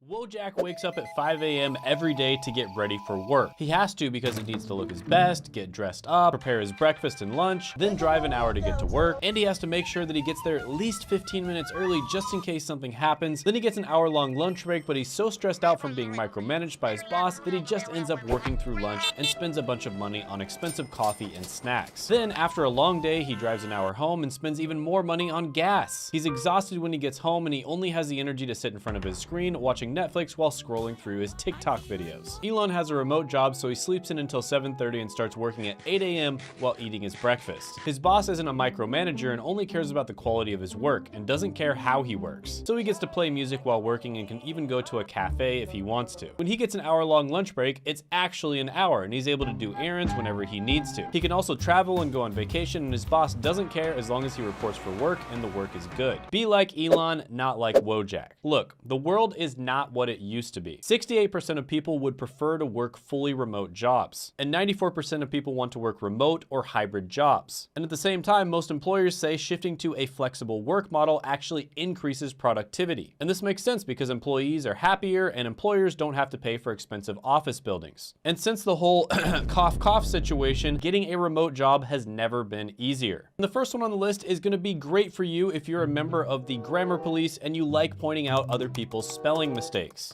Wojak wakes up at 5 a.m. every day to get ready for work. He has to because he needs to look his best, get dressed up, prepare his breakfast and lunch, then drive an hour to get to work, and he has to make sure that he gets there at least 15 minutes early just in case something happens. Then he gets an hour-long lunch break, but he's so stressed out from being micromanaged by his boss that he just ends up working through lunch and spends a bunch of money on expensive coffee and snacks. Then, after a long day, he drives an hour home and spends even more money on gas. He's exhausted when he gets home, and he only has the energy to sit in front of his screen watching Netflix while scrolling through his TikTok videos. Elon has a remote job, so he sleeps in until 7:30 and starts working at 8 a.m. while eating his breakfast. His boss isn't a micromanager and only cares about the quality of his work and doesn't care how he works. So he gets to play music while working and can even go to a cafe if he wants to. When he gets an hour-long lunch break, it's actually an hour and he's able to do errands whenever he needs to. He can also travel and go on vacation, and his boss doesn't care as long as he reports for work and the work is good. Be like Elon, not like Wojak. Look, the world is not what it used to be. 68% of people would prefer to work fully remote jobs, and 94% of people want to work remote or hybrid jobs. And at the same time, most employers say shifting to a flexible work model actually increases productivity. And this makes sense because employees are happier and employers don't have to pay for expensive office buildings. And since the whole cough cough situation, getting a remote job has never been easier. And the first one on the list is going to be great for you if you're a member of the grammar police and you like pointing out other people's spelling mistakes.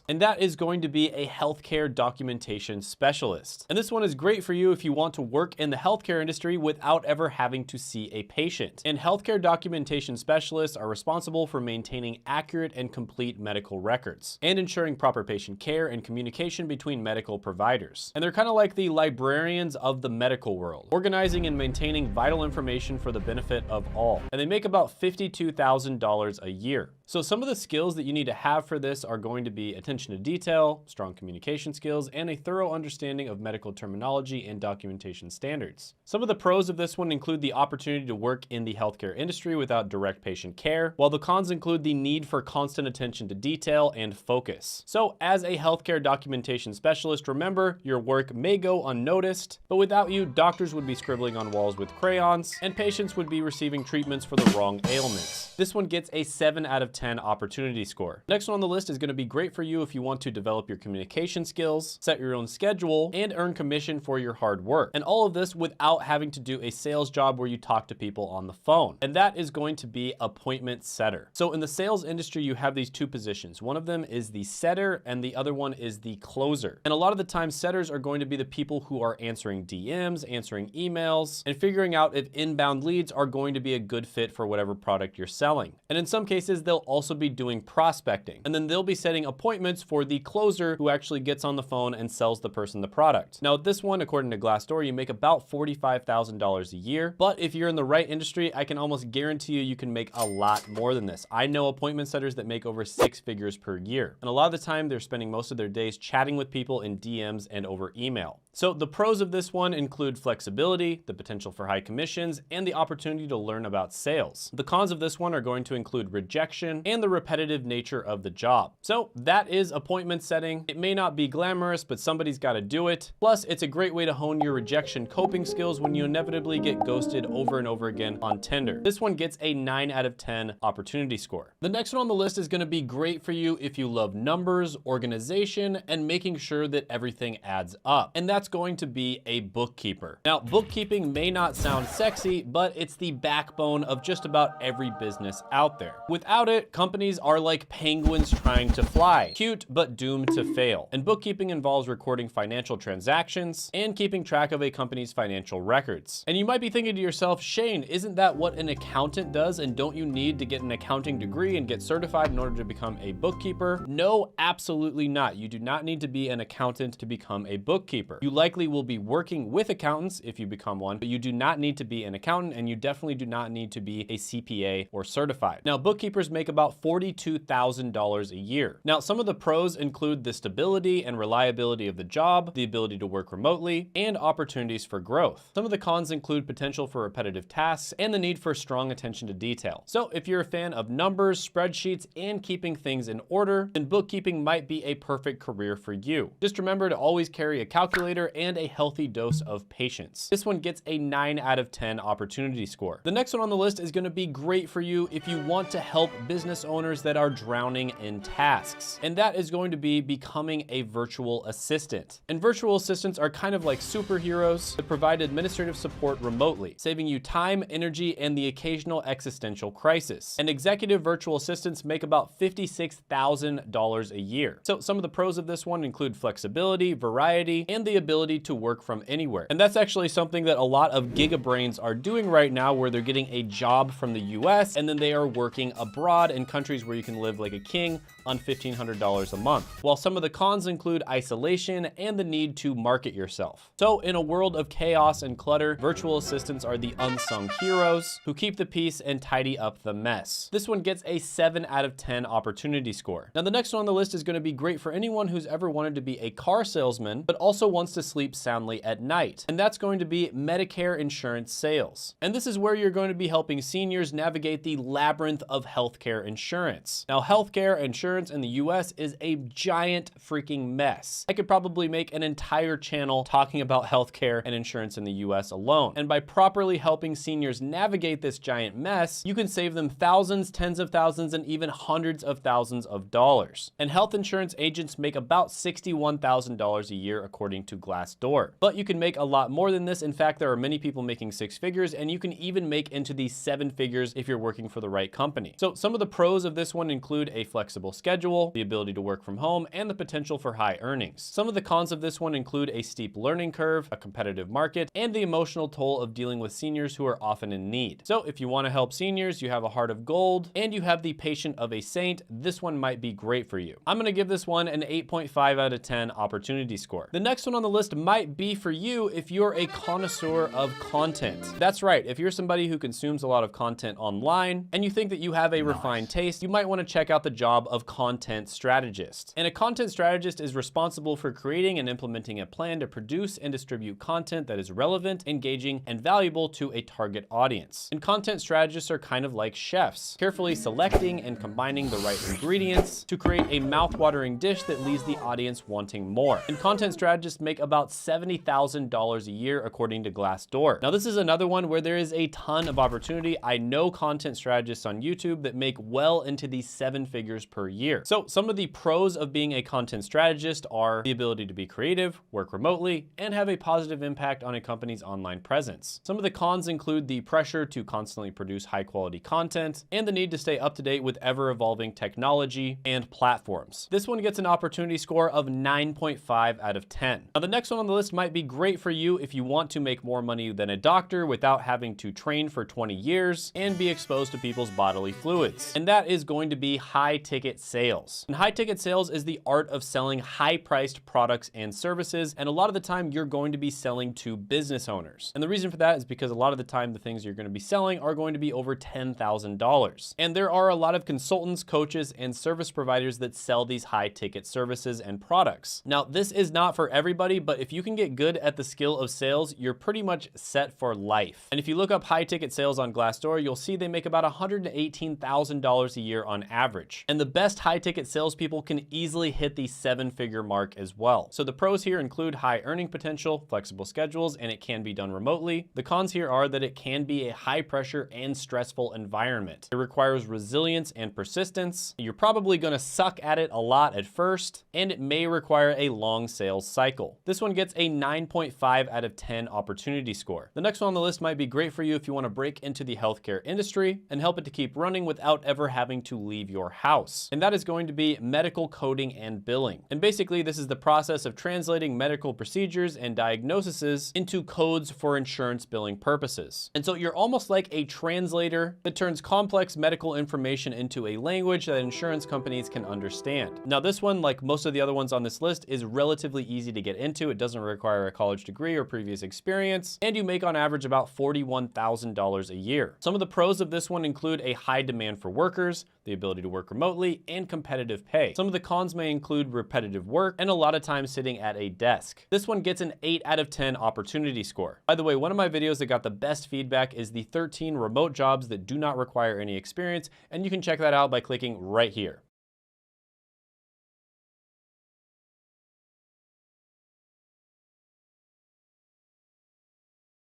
And that is going to be a healthcare documentation specialist. And this one is great for you if you want to work in the healthcare industry without ever having to see a patient. And healthcare documentation specialists are responsible for maintaining accurate and complete medical records and ensuring proper patient care and communication between medical providers. And they're kind of like the librarians of the medical world, organizing and maintaining vital information for the benefit of all. And they make about $52,000 a year. So some of the skills that you need to have for this are going to be attention to detail, strong communication skills, and a thorough understanding of medical terminology and documentation standards. Some of the pros of this one include the opportunity to work in the healthcare industry without direct patient care, while the cons include the need for constant attention to detail and focus. So as a healthcare documentation specialist, remember, your work may go unnoticed, but without you, doctors would be scribbling on walls with crayons, and patients would be receiving treatments for the wrong ailments. This one gets a 7 out of 10 opportunity score. Next one on the list is going to be great for you if you want to develop your communication skills, set your own schedule, and earn commission for your hard work. And all of this without having to do a sales job where you talk to people on the phone. And that is going to be appointment setter. So in the sales industry, you have these two positions. One of them is the setter and the other one is the closer. And a lot of the time, setters are going to be the people who are answering DMs, answering emails, and figuring out if inbound leads are going to be a good fit for whatever product you're selling. And in some cases, they'll also be doing prospecting. And then they'll be setting appointments for the closer who actually gets on the phone and sells the person the product. Now, this one, according to Glassdoor, you make about $45,000 a year. But if you're in the right industry, I can almost guarantee you can make a lot more than this. I know appointment setters that make over 6 figures per year. And a lot of the time, they're spending most of their days chatting with people in DMs and over email. So the pros of this one include flexibility, the potential for high commissions, and the opportunity to learn about sales. The cons of this one are going to include rejection and the repetitive nature of the job. So that is appointment setting. It may not be glamorous, but somebody's got to do it. Plus, it's a great way to hone your rejection coping skills when you inevitably get ghosted over and over again on Tinder. This one gets a 9 out of 10 opportunity score. The next one on the list is going to be great for you if you love numbers, organization, and making sure that everything adds up. And that's going to be a bookkeeper. Now, bookkeeping may not sound sexy, but it's the backbone of just about every business out there. Without it, companies are like penguins trying to fly. Cute, but doomed to fail. And bookkeeping involves recording financial transactions and keeping track of a company's financial records. And you might be thinking to yourself, Shane, isn't that what an accountant does? And don't you need to get an accounting degree and get certified in order to become a bookkeeper? No, absolutely not. You do not need to be an accountant to become a bookkeeper. You likely will be working with accountants if you become one, but you do not need to be an accountant, and you definitely do not need to be a CPA or certified. Now, bookkeepers make about $42,000 a year. Now, some of the pros include the stability and reliability of the job, the ability to work remotely, and opportunities for growth. Some of the cons include potential for repetitive tasks and the need for strong attention to detail. So if you're a fan of numbers, spreadsheets, and keeping things in order, then bookkeeping might be a perfect career for you. Just remember to always carry a calculator and a healthy dose of patience. This one gets a 9 out of 10 opportunity score. The next one on the list is going to be great for you if you want to help business business owners that are drowning in tasks. And that is going to be becoming a virtual assistant. And virtual assistants are kind of like superheroes that provide administrative support remotely, saving you time, energy, and the occasional existential crisis. And executive virtual assistants make about $56,000 a year. So some of the pros of this one include flexibility, variety, and the ability to work from anywhere. And that's actually something that a lot of gigabrains are doing right now, where they're getting a job from the US and then they are working abroad in countries where you can live like a king on $1,500 a month. While some of the cons include isolation and the need to market yourself. So in a world of chaos and clutter, virtual assistants are the unsung heroes who keep the peace and tidy up the mess. This one gets a 7 out of 10 opportunity score. Now the next one on the list is going to be great for anyone who's ever wanted to be a car salesman, but also wants to sleep soundly at night. And that's going to be Medicare insurance sales. And this is where you're going to be helping seniors navigate the labyrinth of healthcare insurance. Now healthcare insurance in the US is a giant freaking mess. I could probably make an entire channel talking about healthcare and insurance in the US alone. And by properly helping seniors navigate this giant mess, you can save them thousands, tens of thousands, and even hundreds of thousands of dollars. And health insurance agents make about $61,000 a year according to Glassdoor. But you can make a lot more than this. In fact, there are many people making 6 figures, and you can even make into the 7 figures if you're working for the right company. So some of the pros of this one include a flexible schedule, the ability to work from home, and the potential for high earnings. Some of the cons of this one include a steep learning curve, a competitive market, and the emotional toll of dealing with seniors who are often in need. So if you want to help seniors, you have a heart of gold, and you have the patience of a saint, this one might be great for you. I'm going to give this one an 8.5 out of 10 opportunity score. The next one on the list might be for you if you're a connoisseur of content. That's right, if you're somebody who consumes a lot of content online and you think that you have a refined taste, you might want to check out the job of content strategist. And a content strategist is responsible for creating and implementing a plan to produce and distribute content that is relevant, engaging, and valuable to a target audience. And content strategists are kind of like chefs, carefully selecting and combining the right ingredients to create a mouth-watering dish that leaves the audience wanting more. And content strategists make about $70,000 a year according to Glassdoor. Now this is another one where there is a ton of opportunity. I know content strategists on YouTube that make well into the 7 figures per year. So some of the pros of being a content strategist are the ability to be creative, work remotely, and have a positive impact on a company's online presence. Some of the cons include the pressure to constantly produce high quality content and the need to stay up to date with ever evolving technology and platforms. This one gets an opportunity score of 9.5 out of 10. Now the next one on the list might be great for you if you want to make more money than a doctor without having to train for 20 years and be exposed to people's bodily fluids. And that is going to be high ticket sales. And high ticket sales is the art of selling high priced products and services. And a lot of the time you're going to be selling to business owners. And the reason for that is because a lot of the time the things you're going to be selling are going to be over $10,000. And there are a lot of consultants, coaches, and service providers that sell these high ticket services and products. Now, this is not for everybody, but if you can get good at the skill of sales, you're pretty much set for life. And if you look up high ticket sales on Glassdoor, you'll see they make about $118,000 a year on average. And the best high ticket salespeople can easily hit the 7-figure mark as well. So the pros here include high earning potential, flexible schedules, and it can be done remotely. The cons here are that it can be a high pressure and stressful environment. It requires resilience and persistence. You're probably going to suck at it a lot at first, and it may require a long sales cycle. This one gets a 9.5 out of 10 opportunity score. The next one on the list might be great for you if you want to break into the healthcare industry and help it to keep running without ever having to leave your house. And that is going to be medical coding and billing. And basically, this is the process of translating medical procedures and diagnoses into codes for insurance billing purposes. And so you're almost like a translator that turns complex medical information into a language that insurance companies can understand. Now, this one, like most of the other ones on this list, is relatively easy to get into. It doesn't require a college degree or previous experience, and you make on average about $41,000 a year. Some of the pros of this one include a high demand for workers, the ability to work remotely, and competitive pay. Some of the cons may include repetitive work and a lot of time sitting at a desk. This one gets an 8 out of 10 opportunity score. By the way, one of my videos that got the best feedback is the 13 remote jobs that do not require any experience, and you can check that out by clicking right here.